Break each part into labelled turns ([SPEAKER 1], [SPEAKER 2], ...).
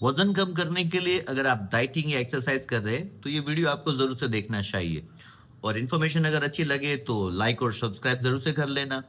[SPEAKER 1] वजन कम करने के लिए अगर आप डाइटिंग या एक्सरसाइज कर रहे हैं तो ये वीडियो आपको जरूर से देखना चाहिए। और इन्फॉर्मेशन अगर अच्छी लगे तो लाइक और सब्सक्राइब जरूर से कर लेना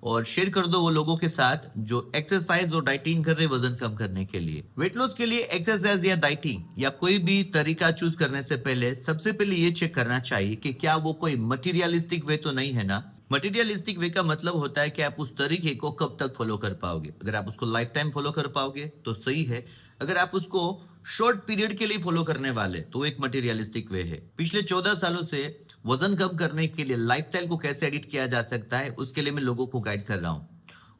[SPEAKER 1] और शेयर कर दो वो लोगों के साथ जो एक्सरसाइज और डाइटिंग कर रहे हैं वजन कम करने के लिए। वेट लॉस के लिए एक्सरसाइज या डाइटिंग या कोई भी तरीका चूज करने से पहले सबसे पहले ये चेक करना चाहिए कि क्या वो कोई मटीरियलिस्टिक वे तो नहीं है ना। मटीरियलिस्टिक वे का मतलब होता है कि आप उस तरीके को कब तक फॉलो कर पाओगे। अगर आप उसको लाइफ टाइम फॉलो कर पाओगे तो सही है, अगर आप उसको शॉर्ट पीरियड के लिए फॉलो करने वाले तो एक मटीरियलिस्टिक वे है। पिछले 14 सालों से वजन कम करने के लिए लाइफस्टाइल को कैसे एडिट किया जा सकता है उसके लिए मैं लोगों को गाइड कर रहा हूँ।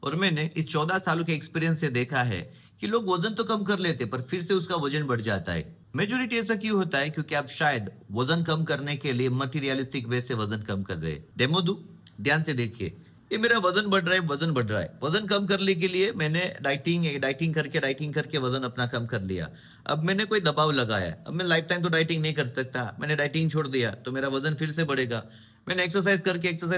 [SPEAKER 1] और मैंने इस 14 सालों के एक्सपीरियंस से देखा है कि लोग वजन तो कम कर लेते पर फिर से उसका वजन बढ़ जाता है। मेजोरिटी ऐसा क्यों होता है? क्योंकि आप शायद वजन कम करने के लिए मटीरियलिस्टिक वे से वजन कम कर रहे हैं। डेमो दू, ध्यान से देखिए। ये मेरा वजन बढ़ रहा है, वजन बढ़ रहा है। वजन कम करने के लिए मैंने डाइटिंग करके वजन अपना कम कर लिया। अब मैंने कोई दबाव लगाया, अब मैं लाइफ टाइम तो डाइटिंग नहीं कर सकता, मैंने डाइटिंग छोड़ दिया तो मेरा वजन फिर से बढ़ेगा। मैंने एक्सरसाइज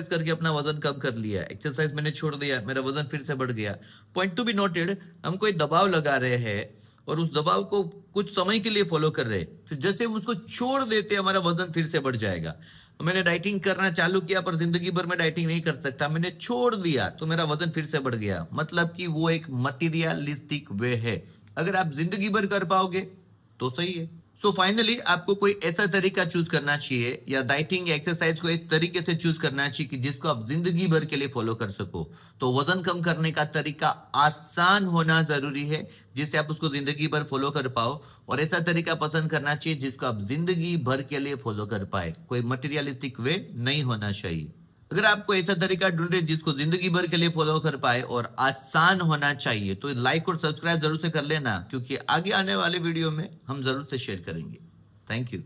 [SPEAKER 1] करके अपना वजन कम कर लिया, एक्सरसाइज मैंने छोड़ दिया, मेरा वजन फिर से बढ़ गया। पॉइंट टू बी नोटेड, हम कोई दबाव लगा रहे हैं और उस दबाव को कुछ समय के लिए फॉलो कर रहे हैं, तो जैसे हम उसको छोड़ देते हमारा वजन फिर से बढ़ जाएगा। मैंने डाइटिंग करना चालू किया पर जिंदगी भर में डाइटिंग नहीं कर सकता, मैंने छोड़ दिया तो मेरा वजन फिर से बढ़ गया। मतलब कि वो एक मटीरियलिस्टिक वे है। अगर आप जिंदगी भर कर पाओगे तो सही है। सो फाइनली आपको कोई ऐसा तरीका चूज करना चाहिए या डाइटिंग या एक्सरसाइज को इस तरीके से चूज करना चाहिए कि जिसको आप जिंदगी भर के लिए फॉलो कर सको। तो वजन कम करने का तरीका आसान होना जरूरी है जिससे आप उसको जिंदगी भर फॉलो कर पाओ, और ऐसा तरीका पसंद करना चाहिए जिसको आप जिंदगी भर के लिए फॉलो कर पाए। कोई मटेरियलिस्टिक वे नहीं होना चाहिए। अगर आपको ऐसा तरीका ढूंढे जिसको जिंदगी भर के लिए फॉलो कर पाए और आसान होना चाहिए तो लाइक और सब्सक्राइब जरूर से कर लेना, क्योंकि आगे आने वाले वीडियो में हम जरूर से शेयर करेंगे। Thank you.